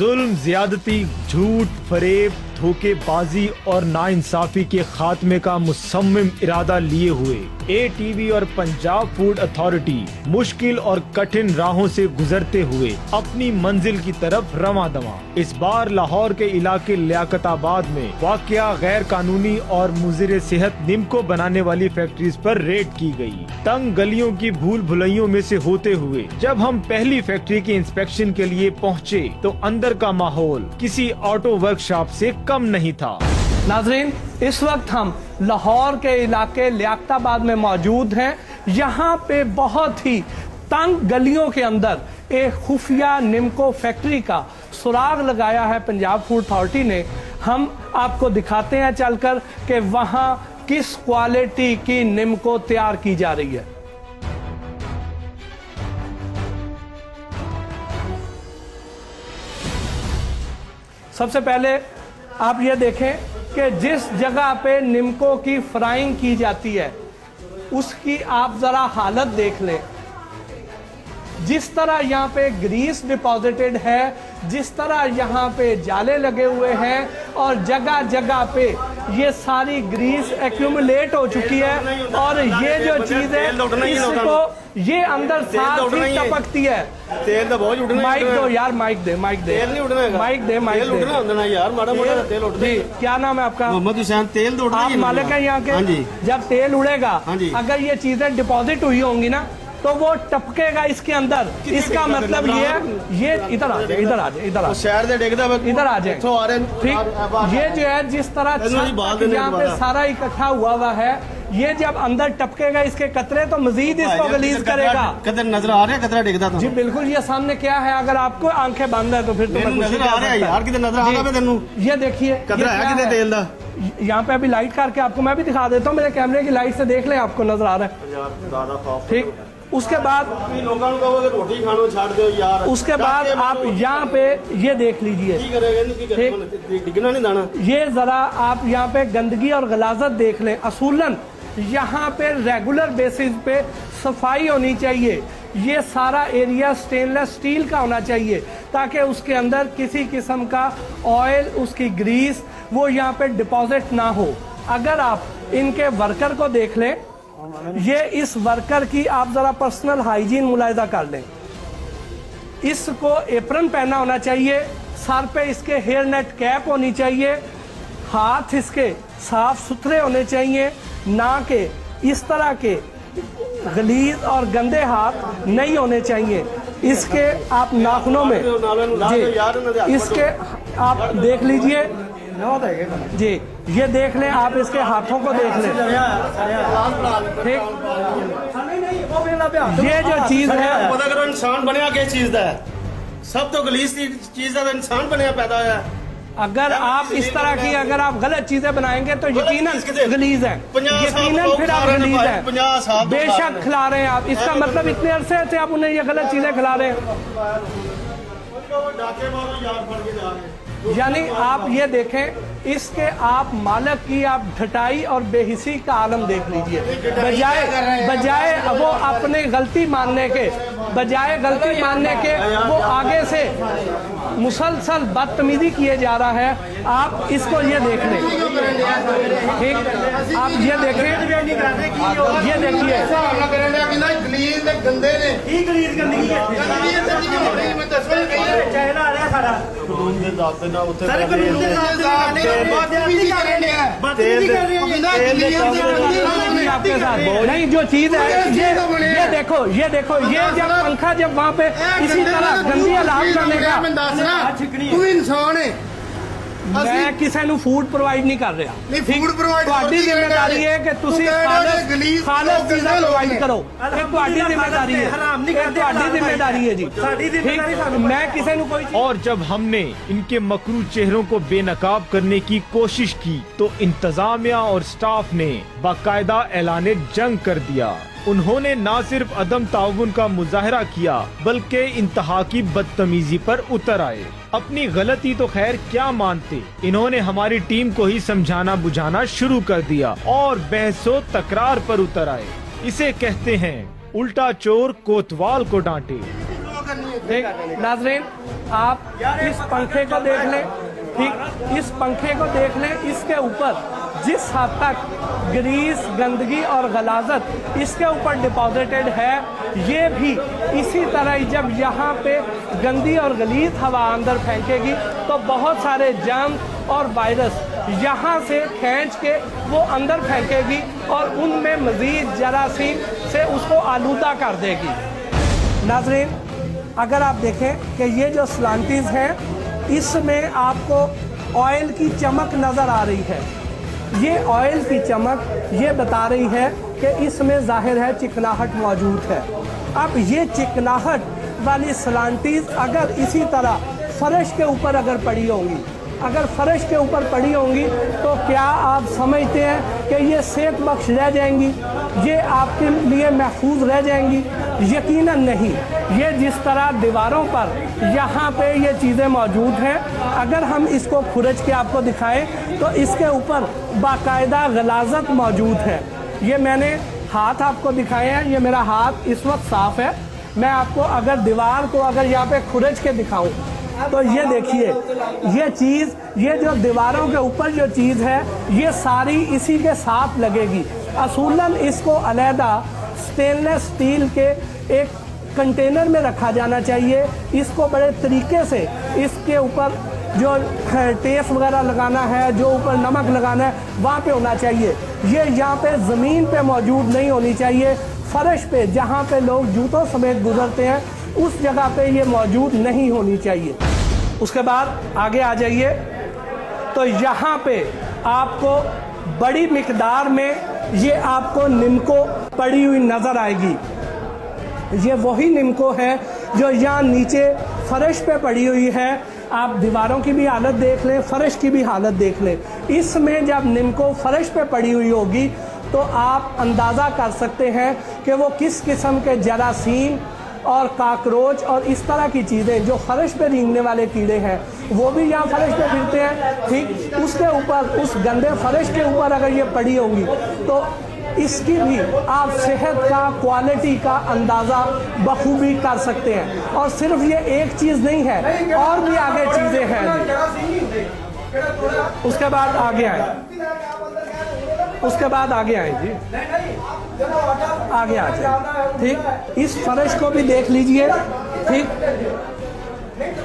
जुल्म, ज्यादती, झूठ, फरेब, धोखेबाजी और नाइंसाफी के खात्मे का मुसम्मिम इरादा लिए हुए एटीवी और पंजाब फूड अथॉरिटी मुश्किल और कठिन राहों से गुजरते हुए अपनी मंजिल की तरफ रवां दवा। इस बार लाहौर के इलाके लियाकताबाद में वाक़या गैर कानूनी और मुज़िर सेहत निम्को बनाने वाली फैक्ट्रीज पर रेड की गई। तंग गलियों की भूल भुलैयों में से होते हुए जब हम पहली फैक्ट्री के इंस्पेक्शन के लिए पहुँचे तो अंदर का माहौल किसी ऑटो वर्कशॉप से कम नहीं था। नाजरीन, इस वक्त हम लाहौर के इलाके लियाकताबाद में मौजूद हैं। यहाँ पे बहुत ही तंग गलियों के अंदर एक खुफिया निम्को फैक्ट्री का सुराग लगाया है पंजाब फूड अथॉरिटी ने। हम आपको दिखाते हैं चलकर कि वहाँ किस क्वालिटी की निम्को तैयार की जा रही है। सबसे पहले आप ये देखें कि जिस जगह पे निम्को की फ्राइंग की जाती है उसकी आप जरा हालत देख लें। जिस तरह यहाँ पे ग्रीस डिपॉजिटेड है, जिस तरह यहाँ पे जाले लगे हुए हैं और जगह जगह पे ये सारी ग्रीस एक्यूमुलेट हो चुकी है और ये जो चीज है इसको ये अंदर साथ ही टपकती है। तेल तो बहुत उड़ना। माइक दो यार, माइक दे, माइक दे, तेल नहीं उड़ना है। माइक दे, माइक तेल उड़ना होता ना यार, माड़ा मोटा तेल उड़ता है। जी, क्या नाम है आपका? मोहम्मद हुसैन। तेल तो उड़ना आप ही मालिक हैं यहाँ के? हाँ जी। जब तेल उड़ेगा, हाँ जी। अगर ये चीजें डिपॉजिट हुई होंगी ना तो वो टपकेगा इसके अंदर। इसका मतलब ये इधर आ जाए, इधर आ जाए, इधर आ शहर से डेगदा इधर आ जाए। ठीक, ये जो है जिस तरह यहाँ पे सारा इकट्ठा हुआ है, ये जब अंदर टपकेगा इसके कतरे तो मजीद इसको गलीज करेगा। कदर नजर आ रहा है, कतरा डेगदा था जी बिल्कुल। ये सामने क्या है, अगर आपको आंखें बंद है तो फिर तो नजर आ रहा है यार, किधर नजर आ रहा है तेनू? ये देखिए कतरा है किधर तेल दा। यहाँ पे अभी लाइट करके आपको मैं भी दिखा देता हूँ, मेरे कैमरे की लाइट से देख ले, आपको नजर आ रहा है। ठीक, उसके बाद रोटी खाना छाड़ दो यार। उसके बाद आप यहाँ पे ये देख लीजिए, डिगना नहीं दाना। ये जरा आप यहाँ पे गंदगी और गलाजत देख लें। असूलन यहाँ पे रेगुलर बेसिस पे सफाई होनी चाहिए। ये सारा एरिया स्टेनलेस स्टील का होना चाहिए ताकि उसके अंदर किसी किस्म का ऑयल, उसकी ग्रीस वो यहाँ पे डिपॉजिट ना हो। अगर आप इनके वर्कर को देख लें, ये इस वर्कर की आप जरा पर्सनल हाइजीन मुलाहिजा कर लें। इसको एप्रन पहना होना चाहिए, सर पे इसके हेयर नेट कैप होनी चाहिए, हाथ इसके साफ सुथरे होने चाहिए, ना कि इस तरह के गलीज और गंदे हाथ नहीं होने चाहिए। इसके आप नाखूनों में जी, इसके आप देख लीजिए जी, ये देख लें, आप इसके हाथों को देख लें। ठीक, ये जो चीज है पता करो इंसान बनया किस चीज का है। सब तो गलीज चीज का इंसान बनया पैदा होया। अगर आप इस तरह की अगर आप गलत चीजें बनाएंगे तो यकीनन गलीज है, यकीनन फिर आप गलीज है। बेशक खिला रहे हैं आप, इसका मतलब इतने अरसे से आप उन्हें ये गलत चीजें खिला रहे हैं। यानी आप ये देखें, इसके आप मालक की आप ढटाई और बेहिसी का आलम देख लीजिए। बजाय वो अपने गलती मानने के, बजाय गलती मानने के वो आगे से मुसलसल बदतमीजी किए जा रहा है। आप इसको ये देख लें। ठीक, आप ये देखें, ये देखिए नहीं, जो चीज है ये देखो, ये देखो, ये जब पंखा जब वहाँ पे इसी तरह गंदी हालात करने का, तू इंसान है। मैं किसी ਨੂੰ फूड प्रोवाइड नहीं कर रहा। नहीं, फूड प्रोवाइड ਤੁਹਾਡੀ ਜ਼ਿੰਮੇਵਾਰੀ ਹੈ ਕਿ ਤੁਸੀਂ ਖਾਲਸ ਚੀਜ਼ਾਂ प्रोवाइड करो। ਇਹ ਤੁਹਾਡੀ ਜ਼ਿੰਮੇਵਾਰੀ है, ਹਰਾਮ नहीं करते, ਤੁਹਾਡੀ ਜ਼ਿੰਮੇਵਾਰੀ है जी। मैं किसी ਨੂੰ कोई। और जब हमने इनके मकरू चेहरों को बेनकाब करने की कोशिश की तो इंतजामिया और स्टाफ ने बाकायदा ऐलान जंग कर दिया। उन्होंने न सिर्फ अदम ताउन का मुजाहरा किया बल्कि इंतहा की बदतमीजी पर उतर आए। अपनी गलती तो खैर क्या मानते, इन्होंने हमारी टीम को ही समझाना बुझाना शुरू कर दिया और बहसो तकरार पर उतर आए। इसे कहते हैं उल्टा चोर कोतवाल को डांटे। करनी है ठीक नाजरीन, आप इस पंखे को देख लें, ठीक, इस पंखे को देख लें, इसके ऊपर जिस हद तक ग्रीस, गंदगी और गलाजत इसके ऊपर डिपॉजिटेड है, ये भी इसी तरह ही जब यहाँ पे गंदी और गलीज हवा अंदर फेंकेगी तो बहुत सारे जर्म और वायरस यहाँ से खींच के वो अंदर फेंकेगी और उनमें मज़ीद जरासीम से उसको आलूदा कर देगी। नाजरीन, अगर आप देखें कि ये जो स्लांटीज़ हैं, इसमें आपको ऑयल की चमक नज़र आ रही है। ये ऑयल की चमक ये बता रही है कि इसमें ज़ाहिर है चिकनाहट मौजूद है। अब ये चिकनाहट वाली स्लांटीज़ अगर इसी तरह फर्श के ऊपर अगर पड़ी होंगी, अगर फर्श के ऊपर पड़ी होंगी तो क्या आप समझते हैं कि ये सेहत बख्श रह जाएंगी, ये आपके लिए महफूज रह जाएंगी? यकीनन नहीं। ये जिस तरह दीवारों पर यहाँ पे ये चीज़ें मौजूद हैं, अगर हम इसको खुरच के आपको दिखाएं तो इसके ऊपर बाकायदा गलाजत मौजूद है। ये मैंने हाथ आपको दिखाए हैं, ये मेरा हाथ इस वक्त साफ़ है। मैं आपको अगर दीवार को अगर यहाँ पे खुरच के दिखाऊं तो ये देखिए, ये चीज़, ये जो दीवारों के ऊपर जो चीज़ है, ये सारी इसी के साथ लगेगी। असूलन इसको अलहदा स्टेनलेस स्टील के एक कंटेनर में रखा जाना चाहिए। इसको बड़े तरीके से इसके ऊपर जो टेस्ट वगैरह लगाना है, जो ऊपर नमक लगाना है, वहाँ पे होना चाहिए। ये यहाँ पे ज़मीन पे मौजूद नहीं होनी चाहिए। फर्श पे जहाँ पे लोग जूतों समेत गुजरते हैं, उस जगह पे ये मौजूद नहीं होनी चाहिए। उसके बाद आगे आ जाइए तो यहाँ पे आपको बड़ी मिकदार में ये आपको निम्को पड़ी हुई नज़र आएगी। ये वही निम्को है जो यहाँ नीचे फर्श पे पड़ी हुई है। आप दीवारों की भी हालत देख लें, फर्श की भी हालत देख लें। इसमें जब निम्को फर्श पे पड़ी हुई होगी तो आप अंदाज़ा कर सकते हैं कि वो किस किस्म के जरासीम और काकरोच और इस तरह की चीज़ें जो फर्श पे रेंगने वाले कीड़े हैं वो भी यहाँ फर्श पे फिरते हैं। ठीक, उसके ऊपर, उस गंदे फर्श के ऊपर अगर ये पड़ी होंगी तो इसकी भी आप सेहत का, क्वालिटी का अंदाज़ा बखूबी कर सकते हैं। और सिर्फ ये एक चीज़ नहीं है, और भी आगे चीज़ें हैं। उसके बाद आगे आए, उसके बाद आगे आए जी, आगे आ जाए। ठीक, इस फर्श को भी देख लीजिए, ठीक,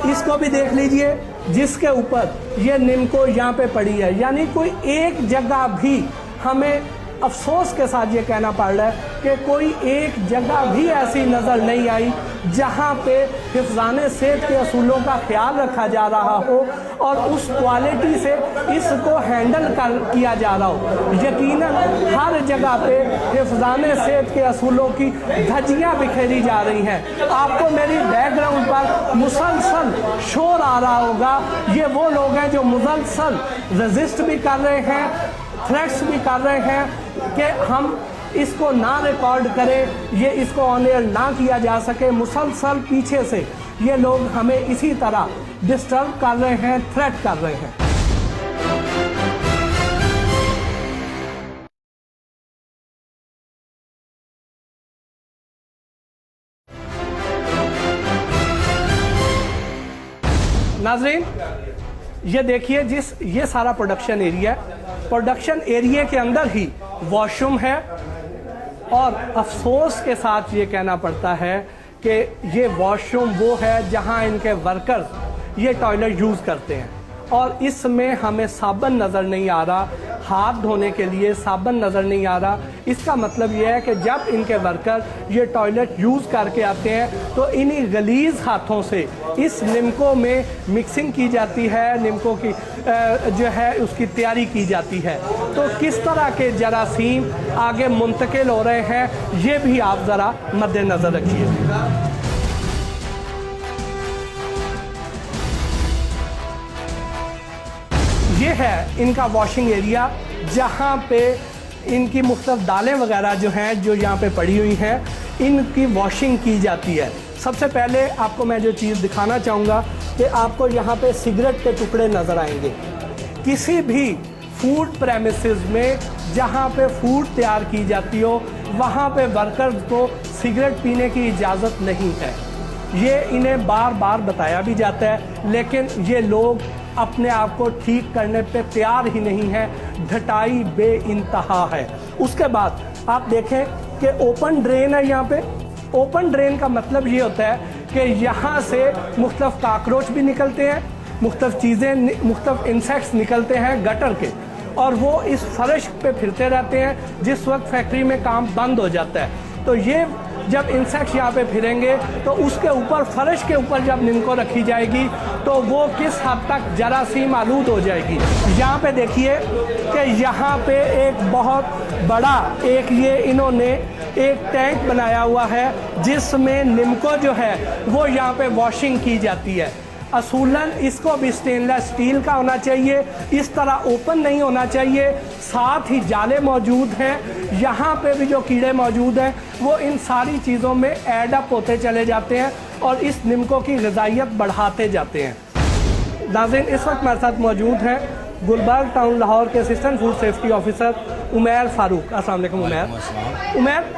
इसको भी देख लीजिए जिसके ऊपर ये निम्को यहाँ पे पड़ी है। यानी कोई एक जगह भी हमें अफसोस के साथ ये कहना पड़ रहा है कि कोई एक जगह भी ऐसी नज़र नहीं आई जहाँ पे हिफ़्ज़ाने सेहत के असूलों का ख्याल रखा जा रहा हो और उस क्वालिटी से इसको हैंडल किया जा रहा हो। यकीनन हर जगह पे हिफ़्ज़ाने सेहत के असूलों की धज्जियाँ बिखेरी जा रही हैं। आपको मेरी बैकग्राउंड पर मुसलसल शोर आ रहा होगा। ये वो लोग हैं जो मुसलसल रजिस्ट भी कर रहे हैं, थ्रेट्स भी कर रहे हैं कि हम इसको ना रिकॉर्ड करें, ये इसको ऑन एयर ना किया जा सके। मुसलसल पीछे से ये लोग हमें इसी तरह डिस्टर्ब कर रहे हैं, थ्रेट कर रहे हैं। नाजरीन, ये देखिए, ये सारा प्रोडक्शन एरिया है। प्रोडक्शन एरिया के अंदर ही वॉशरूम है और अफसोस के साथ ये कहना पड़ता है कि ये वॉशरूम वो है जहां इनके वर्कर्स ये टॉयलेट यूज़ करते हैं और इसमें हमें साबुन नज़र नहीं आ रहा, हाथ धोने के लिए साबुन नज़र नहीं आ रहा। इसका मतलब यह है कि जब इनके वर्कर ये टॉयलेट यूज़ करके आते हैं तो इन्हीं गलीज़ हाथों से इस निम्को में मिक्सिंग की जाती है, निम्को की जो है उसकी तैयारी की जाती है। तो किस तरह के जरासीम आगे मुंतकिल हो रहे हैं ये भी आप ज़रा मद्देनज़र रखिए। ये है इनका वॉशिंग एरिया जहाँ पे इनकी मुख्तलिफ दालें वगैरह जो हैं जो यहाँ पे पड़ी हुई हैं इनकी वॉशिंग की जाती है। सबसे पहले आपको मैं जो चीज़ दिखाना चाहूँगा कि आपको यहाँ पे सिगरेट के टुकड़े नज़र आएंगे। किसी भी फूड प्रेमिसेस में जहाँ पे फूड तैयार की जाती हो वहाँ पे वर्कर्स को सिगरेट पीने की इजाज़त नहीं है। ये इन्हें बार बार बताया भी जाता है, लेकिन ये लोग अपने आप को ठीक करने पे तैयार ही नहीं है। ढटाई बेइंतहा है। उसके बाद आप देखें कि ओपन ड्रेन है। यहाँ पे ओपन ड्रेन का मतलब ये होता है कि यहाँ से मुख्तलिफ काकरोच भी निकलते हैं, मुख्तलिफ चीज़ें, मुख्तलिफ इंसेक्ट्स निकलते हैं गटर के, और वो इस फर्श पे फिरते रहते हैं जिस वक्त फैक्ट्री में काम बंद हो जाता है। तो ये जब इंसेक्ट्स यहाँ पे फिरेंगे तो उसके ऊपर, फर्श के ऊपर जब निम्को रखी जाएगी तो वो किस हद तक जरासीम आलूद हो जाएगी। यहाँ पे देखिए कि यहाँ पे एक बहुत बड़ा ये इन्होंने एक टैंक बनाया हुआ है जिसमें निम्को जो है वो यहाँ पे वॉशिंग की जाती है। असूलन इसको भी स्टेनलेस स्टील का होना चाहिए, इस तरह ओपन नहीं होना चाहिए। साथ ही जाले मौजूद हैं, यहाँ पे भी जो कीड़े मौजूद हैं वो इन सारी चीज़ों में ऐड अप होते चले जाते हैं और इस निम्को की ग़िज़ाइयत बढ़ाते जाते हैं। नाज़रीन, इस वक्त हमारे साथ मौजूद हैं गुलबर्ग टाउन लाहौर के assistant food safety officer Umair Farooq. अस्सलाम वालेकुम उमैर। उमैर,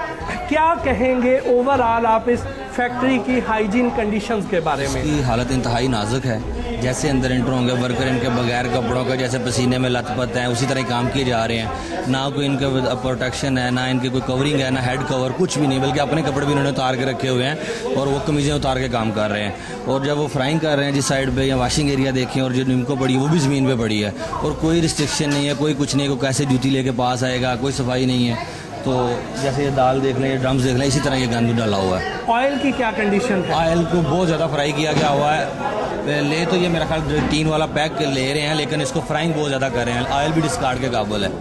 क्या कहेंगे ओवरऑल आप इस फैक्ट्री की हाइजीन कंडीशंस के बारे में? इसकी हालत इंतहाई नाजुक है। जैसे अंदर एंटर होंगे वर्कर, इनके बगैर कपड़ों का जैसे पसीने में लथपथ हैं, उसी तरह काम किए जा रहे हैं। ना कोई इनका प्रोटेक्शन है, ना इनकी कोई कवरिंग है, ना हेड कवर, कुछ भी नहीं, बल्कि अपने कपड़े भी इन्होंने उतार के रखे हुए हैं और वो कमीज़ें उतार के काम कर रहे हैं। और जब वो फ्राइंग कर रहे हैं जिस साइड पर, या वॉशिंग एरिया देखें, और जो निम्को पड़ी है वो भी ज़मीन पर पड़ी है और कोई रिस्ट्रिक्शन नहीं है, कोई कुछ नहीं, कोई कैसे जूती लेके पास आएगा, कोई सफाई नहीं है। तो जैसे ये दाल देख लें, ये ड्रम्स देख लें, इसी तरह ये गंद डाला हुआ है। ऑयल की क्या कंडीशन है? ऑयल को बहुत ज़्यादा फ्राई किया गया हुआ है। ले तो ये मेरा ख्याल 3 वाला पैक ले रहे हैं, लेकिन इसको फ्राइंग बहुत ज़्यादा कर रहे हैं। ऑयल भी डिस्कार्ड के काबिल है।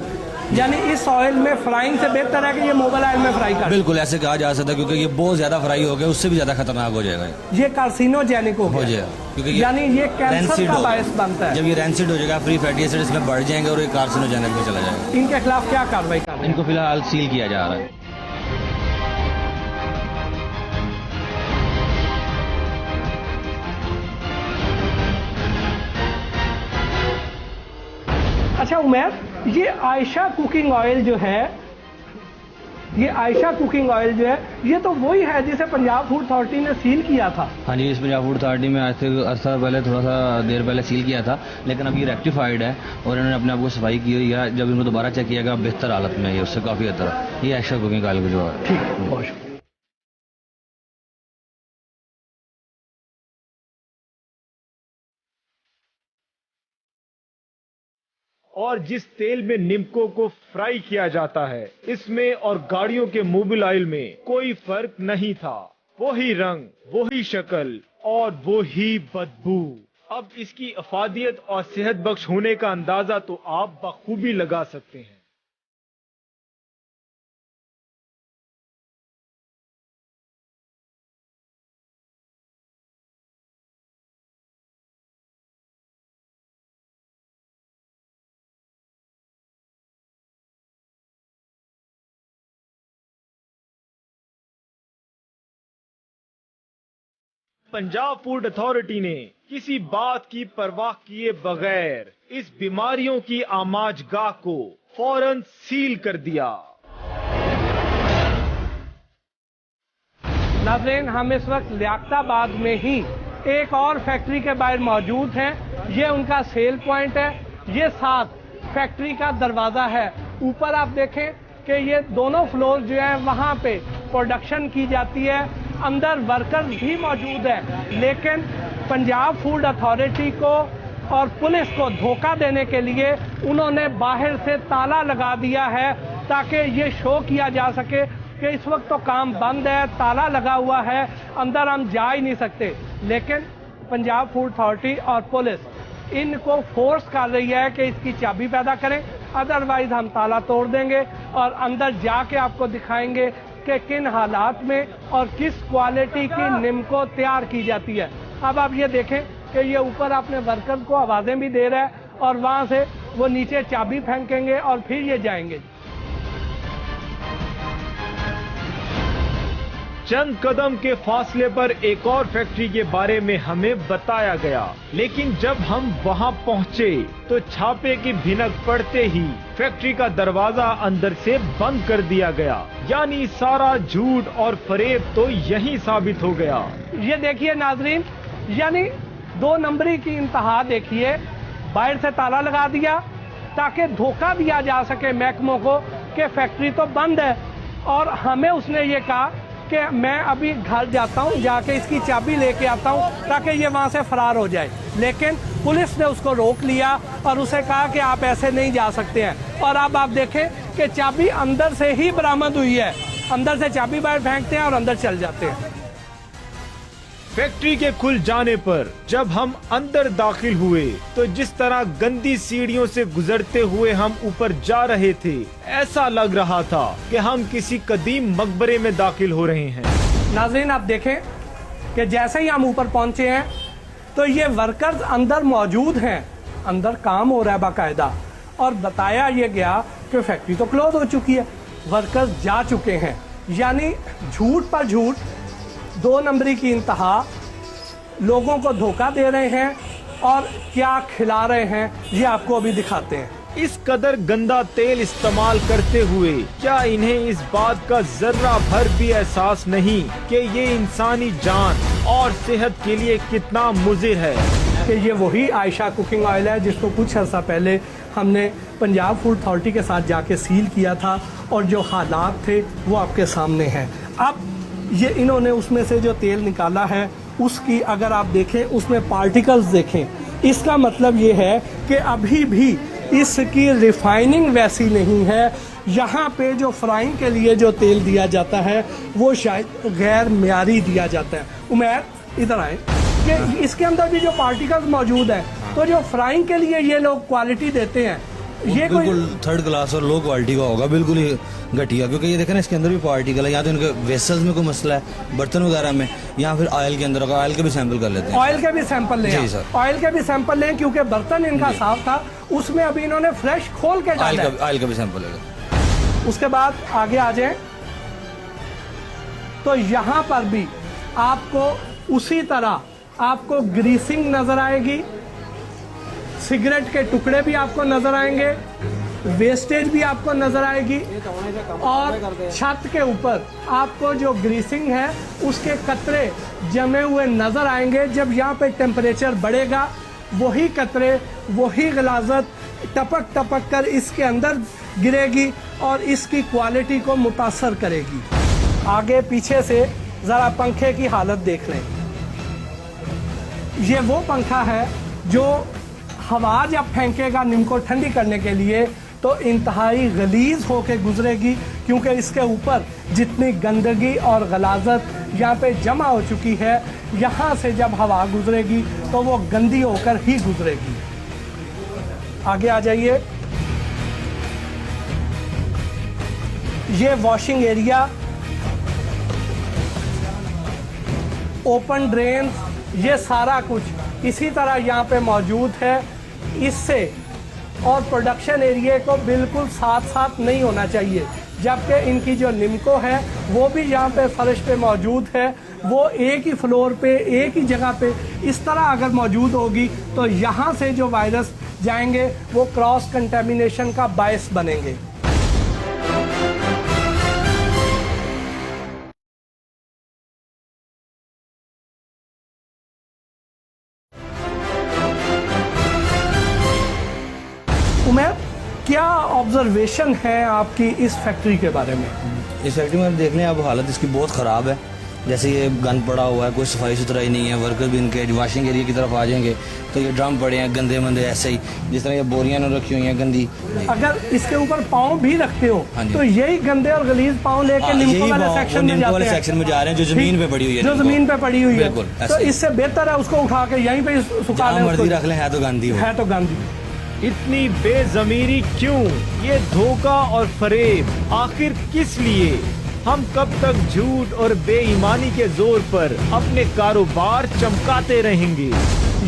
यानी इस ऑयल में फ्राइंग से बेहतर है कि ये मोबाइल ऑयल में फ्राई कर? बिल्कुल ऐसे कहा जा सकता है, क्योंकि ये बहुत ज़्यादा फ्राई हो गया, उससे भी ज़्यादा खतरनाक हो जाएगा। ये कार्सिनोजेनिक हो जाएगा, क्योंकि यानी ये कैंसर का बायस बनता है। जब ये रैंसिड हो जाएगा, फ्री फैटी एसिड इसमें बढ़ जाएंगे और ये कार्सिनोजेनिक में चला जाएगा। इनके खिलाफ क्या कार्रवाई कर रहे हैं? इनको फिलहाल सील किया जा रहा है। अच्छा उमैर, ये आयशा कुकिंग ऑयल जो है, ये आयशा कुकिंग ऑयल जो है, ये तो वही है जिसे पंजाब फूड अथॉरिटी ने सील किया था। हाँ जी, इस पंजाब फूड अथॉरिटी में आज से अर्सा पहले, थोड़ा सा देर पहले सील किया था, लेकिन अब ये रेक्टिफाइड है और इन्होंने अपने आप को सफाई की हुई है। जब इनको दोबारा चेक किया गया, बेहतर हालत में है, उससे काफ़ी बेहतर। ये आयशा कुकिंग ऑयल जो है। ठीक है, बहुत शुक्रिया। और जिस तेल में निम्को को फ्राई किया जाता है, इसमें और गाड़ियों के मोबिल ऑयल में कोई फर्क नहीं था। वही रंग, वही शक्ल और वही बदबू। अब इसकी अफादियत और सेहत बख्श होने का अंदाजा तो आप बखूबी लगा सकते हैं। पंजाब फूड अथॉरिटी ने किसी बात की परवाह किए बगैर इस बीमारियों की आमाजगाह को फौरन सील कर दिया। नाज़रीन, हम इस वक्त लियाकताबाद में ही एक और फैक्ट्री के बाहर मौजूद हैं। ये उनका सेल पॉइंट है, ये साथ फैक्ट्री का दरवाज़ा है। ऊपर आप देखें कि ये दोनों फ्लोर जो है वहाँ पे प्रोडक्शन की जाती है, अंदर वर्कर्स भी मौजूद है, लेकिन पंजाब फूड अथॉरिटी को और पुलिस को धोखा देने के लिए उन्होंने बाहर से ताला लगा दिया है ताकि ये शो किया जा सके कि इस वक्त तो काम बंद है, ताला लगा हुआ है, अंदर हम जा ही नहीं सकते। लेकिन पंजाब फूड अथॉरिटी और पुलिस इनको फोर्स कर रही है कि इसकी चाबी पैदा करें, अदरवाइज हम ताला तोड़ देंगे और अंदर जाके आपको दिखाएंगे कि किन हालात में और किस क्वालिटी की निम्को तैयार की जाती है। अब आप ये देखें कि ये ऊपर अपने वर्कर को आवाज़ें भी दे रहा है और वहाँ से वो नीचे चाबी फेंकेंगे और फिर ये जाएंगे। चंद कदम के फासले पर एक और फैक्ट्री के बारे में हमें बताया गया, लेकिन जब हम वहां पहुंचे तो छापे की भिनक पड़ते ही फैक्ट्री का दरवाजा अंदर से बंद कर दिया गया। यानी सारा झूठ और फरेब तो यही साबित हो गया। ये देखिए नाजरीन, यानी 2 नंबरी की इंतहा देखिए। बाहर से ताला लगा दिया ताकि धोखा दिया जा सके महकमों को कि फैक्ट्री तो बंद है, और हमें उसने ये कहा कि मैं अभी घर जाता हूँ, जाके इसकी चाबी लेके आता हूँ ताकि ये वहाँ से फरार हो जाए। लेकिन पुलिस ने उसको रोक लिया और उसे कहा कि आप ऐसे नहीं जा सकते हैं। और अब आप देखें कि चाबी अंदर से ही बरामद हुई है, अंदर से चाबी बाहर फेंकते हैं और अंदर चल जाते हैं। फैक्ट्री के खुल जाने पर जब हम अंदर दाखिल हुए तो जिस तरह गंदी सीढ़ियों से गुजरते हुए हम ऊपर जा रहे थे, ऐसा लग रहा था कि हम किसी कदीम मकबरे में दाखिल हो रहे हैं। नाज़रीन, आप देखें कि जैसे ही हम ऊपर पहुंचे हैं तो ये वर्कर्स अंदर मौजूद हैं, अंदर काम हो रहा है बाकायदा, और बताया ये गया कि फैक्ट्री तो क्लोज हो चुकी है, वर्कर्स जा चुके हैं। यानी झूठ पर झूठ, 2 नंबरी की इंतहा, लोगों को धोखा दे रहे हैं और क्या खिला रहे हैं ये आपको अभी दिखाते हैं। इस कदर गंदा तेल इस्तेमाल करते हुए क्या इन्हें इस बात का जर्रा भर भी एहसास नहीं कि ये इंसानी जान और सेहत के लिए कितना मुज़िर है। कि ये वही आयशा कुकिंग ऑयल है जिसको कुछ अर्सा पहले हमने पंजाब फूड अथॉरिटी के साथ जाके सील किया था, और जो हालात थे वो आपके सामने हैं। अब ये इन्होंने उसमें से जो तेल निकाला है उसकी अगर आप देखें, उसमें पार्टिकल्स देखें, इसका मतलब ये है कि अभी भी इसकी रिफाइनिंग वैसी नहीं है। यहाँ पे जो फ्राइंग के लिए जो तेल दिया जाता है वो शायद गैर मियारी दिया जाता है। उमैर, इधर आए, कि इसके अंदर भी जो पार्टिकल्स मौजूद हैं, तो जो फ्राइंग के लिए ये लोग क्वालिटी देते हैं, ये बिल्कुल थर्ड क्लास और लो क्वालिटी का होगा, बिल्कुल ही घटिया। क्योंकि ये देखें ना, इसके अंदर भी पार्टिकल है, या तो इनके वेसल्स में कोई मसला है, बर्तन वगैरह में, या फिर ऑयल के अंदर होगा। ऑयल के भी सैंपल कर लेते हैं। ऑयल के भी सैंपल लें, जी सर, ऑयल के भी सैंपल लें, क्योंकि बर्तन इनका साफ था, उसमें अभी इन्होंने फ्रेश खोल के डाला है। ऑयल का भी सैंपल लेगा। उसके बाद आगे आ जाए तो यहाँ पर भी आपको उसी तरह आपको ग्रीसिंग नजर आएगी, सिगरेट के टुकड़े भी आपको नजर आएंगे, वेस्टेज भी आपको नजर आएगी, और छत के ऊपर आपको जो ग्रीसिंग है उसके कतरे जमे हुए नजर आएंगे। जब यहाँ पे टेम्परेचर बढ़ेगा, वही कतरे, वही गलाजत टपक टपक कर इसके अंदर गिरेगी और इसकी क्वालिटी को मुतासर करेगी। आगे पीछे से जरा पंखे की हालत देख लें। ये वो पंखा है जो हवा जब फेंकेगा नीम को ठंडी करने के लिए तो इंतहाई गलीज होके गुजरेगी, क्योंकि इसके ऊपर जितनी गंदगी और गलाजत यहाँ पे जमा हो चुकी है, यहाँ से जब हवा गुजरेगी तो वो गंदी होकर ही गुजरेगी। आगे आ जाइए, ये वॉशिंग एरिया, ओपन ड्रेन, ये सारा कुछ इसी तरह यहाँ पे मौजूद है। इससे और प्रोडक्शन एरिया को बिल्कुल साथ साथ नहीं होना चाहिए, जबकि इनकी जो निमको है वो भी यहाँ पे फर्श पे मौजूद है। वो एक ही फ्लोर पे, एक ही जगह पे इस तरह अगर मौजूद होगी तो यहाँ से जो वायरस जाएंगे वो क्रॉस कंटेमिनेशन का बायस बनेंगे। उमैर, क्या ऑब्जर्वेशन है आपकी इस फैक्ट्री के बारे में? इस फैक्ट्री में देख लें आप, हालत इसकी बहुत ख़राब है। जैसे ये गंद पड़ा हुआ है, कोई सफाई सुथराई नहीं है। वर्कर भी इनके वॉशिंग एरिया की तरफ आ जाएंगे तो ये ड्रम पड़े हैं गंदे मंदे, ऐसे ही जिस तरह ये बोरियां न रखी हुई हैं गंदी। अगर इसके ऊपर पाँव भी रखते हो तो यही गंदे और गलीज पाँव लेके निम्को वाले सेक्शन में जा रहे हैं, जो जमीन पे पड़ी हुई है, जो जमीन पे पड़ी हुई है। बिल्कुल, तो इससे बेहतर है उसको उठा के यहीं पे सुखा लें, मर्जी रख लें, है तो गांधी है तो गांधी। इतनी बेजमीरी क्यों? ये धोखा और फरेब आखिर किस लिए? हम कब तक झूठ और बेईमानी के जोर पर अपने कारोबार चमकाते रहेंगे?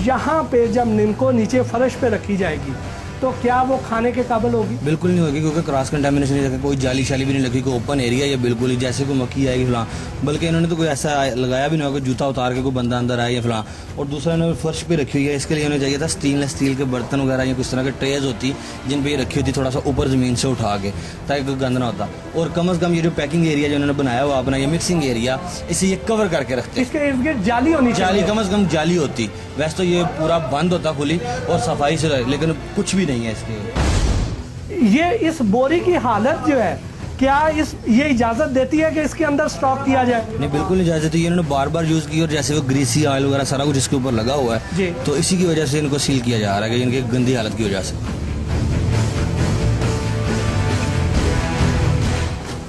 यहाँ पे जब निम्को नीचे फर्श पे रखी जाएगी तो क्या वो खाने के काबिल होगी? बिल्कुल नहीं होगी, क्योंकि क्रॉस कंटामिनेशन नहीं रखा, कोई जाली शाली भी नहीं लगी, कोई ओपन एरिया या बिल्कुल ही जैसे कोई मक्खी आएगी फलां, बल्कि इन्होंने तो कोई ऐसा लगाया भी नहीं होगा जूता उतार के कोई बंदा अंदर आए या फलां। और दूसरा इन्होंने फर्श पे रखी हुई है, इसके लिए उन्हें चाहिए था स्टेनलेस स्टील के बर्तन वगैरह या किस तरह के ट्रेज होती जिन पर ये रखी होती थोड़ा सा ऊपर ज़मीन से उठा के, ताकि कोई गंद ना होता। और कम अज़ कम ये जो पैकिंग एरिया जो उन्होंने बनाया हुआ अपना, ये मिक्सिंग एरिया, इसे ये कवर करके रखते हैं। इसके इर्द गिर्द जाली होनी जाली चाहिए। कम अज़ कम जाली होती, वैसे तो ये पूरा बंद होता खुली और सफाई से रहे, लेकिन कुछ भी नहीं है इसके। ये इस बोरी की हालत जो है, क्या ये इजाजत देती है कि इसके अंदर स्टॉक किया जाए? नहीं, बिल्कुल नहीं इजाजत है। ये इन्होंने बार बार यूज़ की और जैसे वो ग्रीसी ऑयल वगैरह सारा कुछ इसके ऊपर लगा हुआ है जी। तो इसी की वजह से इनको सील किया जा रहा है कि इनकी गंदी हालत की वजह से।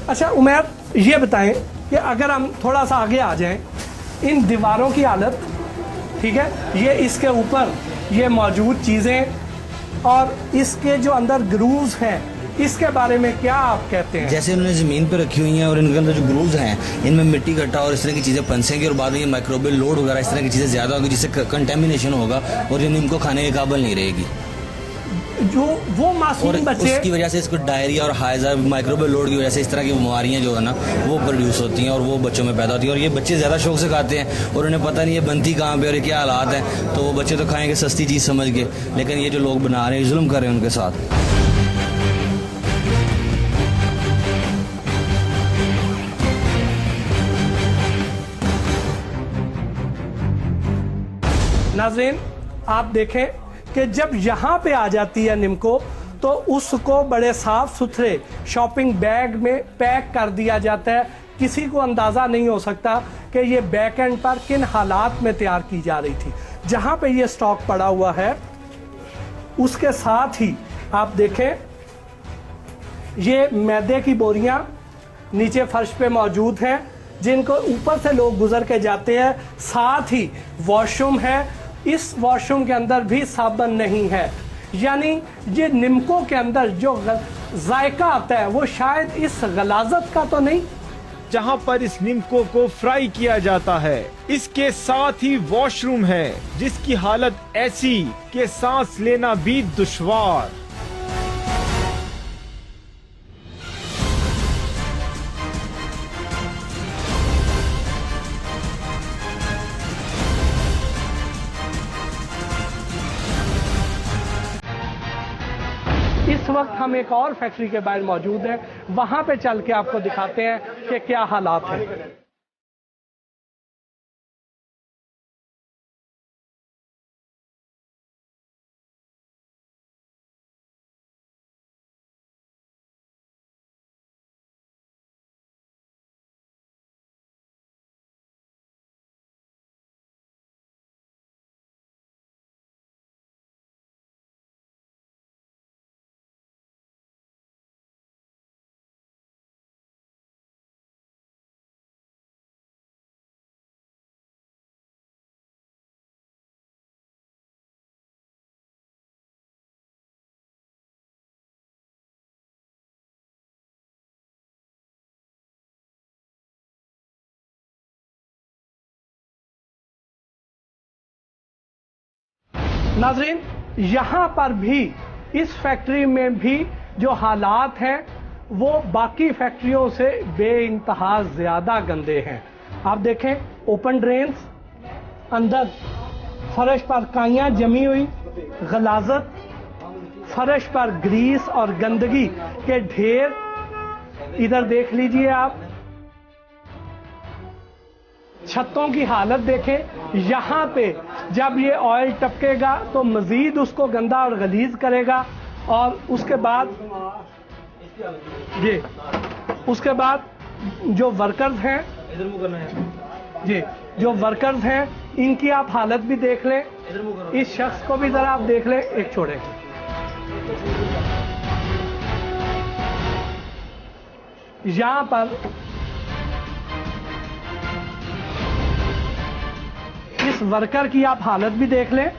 अच्छा उमैर, ये बताएं कि अगर हम थोड़ा सा आगे आ जाएं, इन दीवारों की हालत, ठीक है, ये इसके ऊपर ये मौजूद चीज़ें और इसके जो अंदर ग्रूव्स हैं, इसके बारे में क्या आप कहते हैं? जैसे इन्होंने ज़मीन पे रखी हुई हैं और इनके अंदर जो ग्रूव्स हैं इनमें मिट्टी गट्टा और इस तरह की चीज़ें फंसेंगी और बाद में ये माइक्रोबियल लोड वगैरह इस तरह की चीज़ें ज़्यादा होगी, जिससे कंटेमिनेशन होगा और ये इनको खाने के काबिल नहीं रहेगी। जो वो और मासूम बच्चे, उसकी वजह से इसको डायरिया और हाइजा माइक्रोबियल लोड की वजह से इस तरह की बीमारियां जो है ना वो प्रोड्यूस होती हैं और वो बच्चों में पैदा होती हैं। और ये बच्चे ज़्यादा शौक से खाते हैं और उन्हें पता नहीं है बनती कहाँ पे और ये क्या हालात हैं, तो वो बच्चे तो खाएंगे सस्ती चीज़ समझ के, लेकिन ये जो लोग बना रहे हैं जुल्म कर रहे हैं उनके साथ। नाज़रीन आप देखें कि जब यहाँ पे आ जाती है निम्को तो उसको बड़े साफ सुथरे शॉपिंग बैग में पैक कर दिया जाता है। किसी को अंदाज़ा नहीं हो सकता कि ये बैक एंड पर किन हालात में तैयार की जा रही थी। जहाँ पे ये स्टॉक पड़ा हुआ है उसके साथ ही आप देखें ये मैदे की बोरियां नीचे फर्श पे मौजूद हैं, जिनको ऊपर से लोग गुजर के जाते हैं। साथ ही वॉशरूम है, इस वॉशरूम के अंदर भी साबुन नहीं है, यानी ये निम्को के अंदर जो जायका आता है वो शायद इस गलाजत का तो नहीं। जहां पर इस निम्को को फ्राई किया जाता है, इसके साथ ही वॉशरूम है जिसकी हालत ऐसी कि सांस लेना भी दुश्वार। इस वक्त हम एक और फैक्ट्री के बाहर मौजूद हैं, वहां पे चल के आपको दिखाते हैं कि क्या हालात हैं। नाज़रीन यहाँ पर भी इस फैक्ट्री में भी जो हालात हैं वो बाकी फैक्ट्रियों से बेइंतहा ज़्यादा गंदे हैं। आप देखें ओपन ड्रेन्स, अंदर फर्श पर काइयाँ जमी हुई, गलाजत, फर्श पर ग्रीस और गंदगी के ढेर। इधर देख लीजिए आप, छतों की हालत देखें। यहाँ पे जब ये ऑयल टपकेगा तो मजीद उसको गंदा और गलीज करेगा और उसके बाद उसके बाद जो वर्कर्स हैं जी, जो वर्कर्स हैं इनकी आप हालत भी देख लें। इस शख्स को भी जरा आप देख लें, एक छोड़े। यहाँ पर इस वर्कर की आप हालत भी देख लें।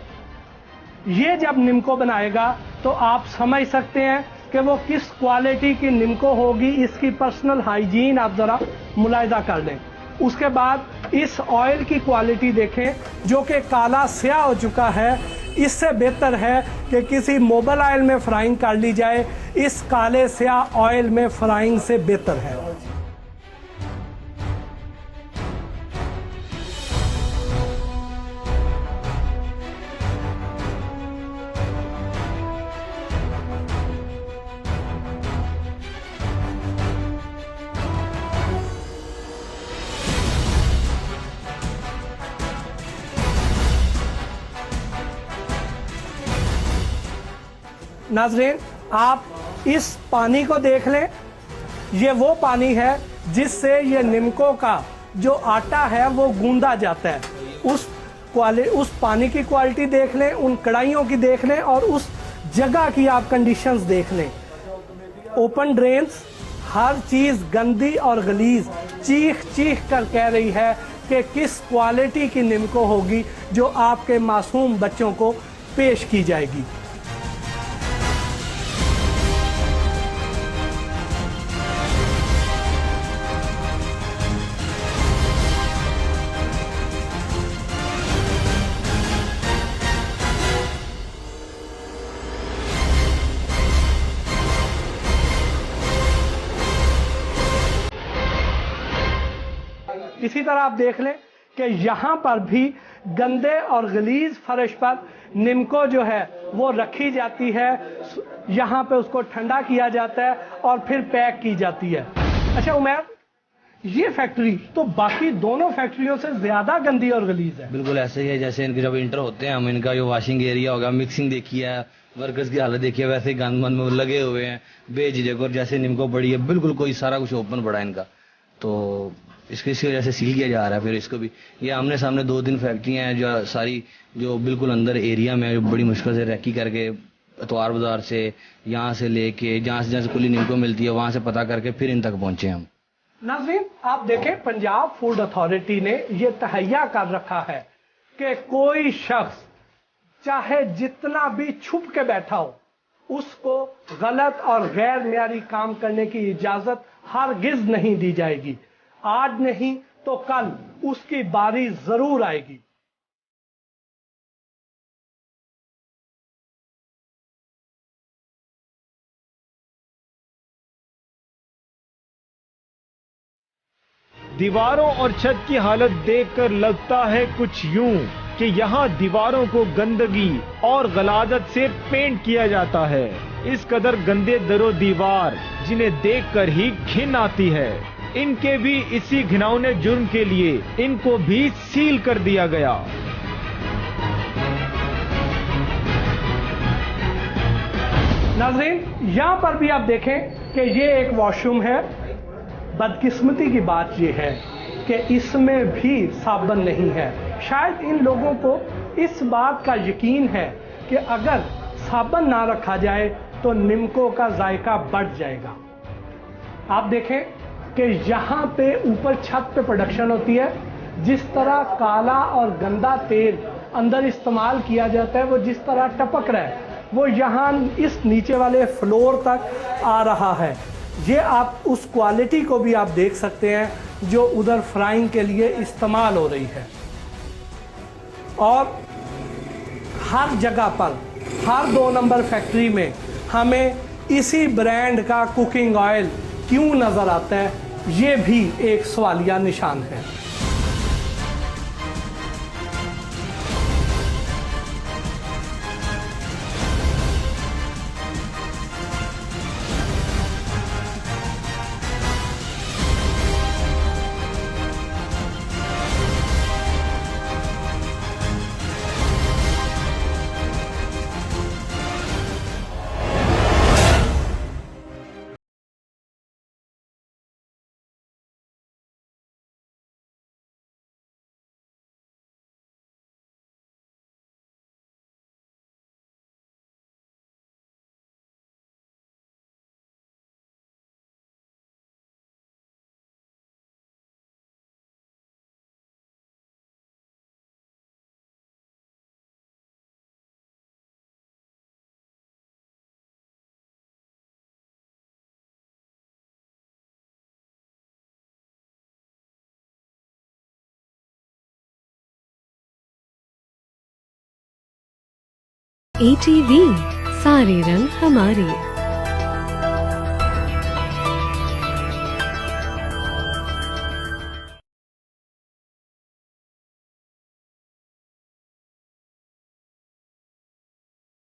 ये जब निम्को बनाएगा तो आप समझ सकते हैं कि वो किस क्वालिटी की निम्को होगी। इसकी पर्सनल हाइजीन आप ज़रा मुलाहिजा कर लें। उसके बाद इस ऑयल की क्वालिटी देखें जो कि काला स्याह हो चुका है। इससे बेहतर है कि किसी मोबाइल ऑयल में फ्राइंग कर ली जाए, इस काले स्याह ऑयल में फ्राइंग से बेहतर है। नाज़रीन, आप इस पानी को देख लें, ये वो पानी है जिससे ये निमको का जो आटा है वो गूंदा जाता है। उस पानी की क्वालिटी देख लें, उन कढ़ाइयों की देख लें और उस जगह की आप कंडीशंस देख लें। ओपन ड्रेन्स, हर चीज़ गंदी और गलीज, चीख चीख कर कह रही है कि किस क्वालिटी की निमको होगी जो आपके मासूम बच्चों को पेश की जाएगी। इसी तरह आप देख लें कि यहाँ पर भी गंदे और गलीज फर्श पर निमको जो है वो रखी जाती है। यहाँ पे उसको ठंडा किया जाता है और फिर पैक की जाती है। अच्छा उमैर, ये फैक्ट्री तो बाकी दोनों फैक्ट्रियों से ज्यादा गंदी और गलीज है। बिल्कुल ऐसे ही है, जैसे इनके जब इंटर होते हैं हम, इनका जो वॉशिंग एरिया होगा, मिक्सिंग देखी है, वर्कर्स की हालत देखी है, वैसे ही गंद में लगे हुए हैं बेझिझक। और जैसे निमको पड़ी है, बिल्कुल कोई सारा कुछ ओपन पड़ा है इनका, तो इसकी वजह से सील किया जा रहा है। फिर इसको भी ये आमने सामने 2-3 फैक्ट्रियां हैं जो सारी जो बिल्कुल अंदर एरिया में है, जो बड़ी मुश्किल से रैकी करके अतवार बाजार से यहाँ से लेके जहाँ से कुली निमको मिलती है वहां से पता करके फिर इन तक पहुंचे हम। नाज़रीन, आप देखें, पंजाब फूड अथॉरिटी ने ये तहैया कर रखा है कि कोई शख्स चाहे जितना भी छुप के बैठा हो, उसको गलत और गैर मियारी काम करने की इजाजत हरगिज नहीं दी जाएगी। आज नहीं तो कल उसकी बारी जरूर आएगी। दीवारों और छत की हालत देखकर लगता है कुछ यूं कि यहाँ दीवारों को गंदगी और गलाजत से पेंट किया जाता है। इस कदर गंदे दरो दीवार जिन्हें देखकर ही घिन आती है। इनके भी इसी घिनौने जुर्म के लिए इनको भी सील कर दिया गया। नाज़रीन, यहाँ पर भी आप देखें कि ये एक वॉशरूम है। बदकिस्मती की बात यह है कि इसमें भी साबुन नहीं है। शायद इन लोगों को इस बात का यकीन है कि अगर साबुन ना रखा जाए तो निमको का जायका बढ़ जाएगा। आप देखें कि यहाँ पे ऊपर छत पे प्रोडक्शन होती है, जिस तरह काला और गंदा तेल अंदर इस्तेमाल किया जाता है, वो जिस तरह टपक रहा है वो यहाँ इस नीचे वाले फ्लोर तक आ रहा है। ये आप उस क्वालिटी को भी आप देख सकते हैं जो उधर फ्राइंग के लिए इस्तेमाल हो रही है। और हर जगह पर, हर 2 नंबर फैक्ट्री में हमें इसी ब्रांड का कुकिंग ऑयल क्यों नज़र आता है, ये भी एक सवालिया निशान है। ATV सारे रंग हमारे।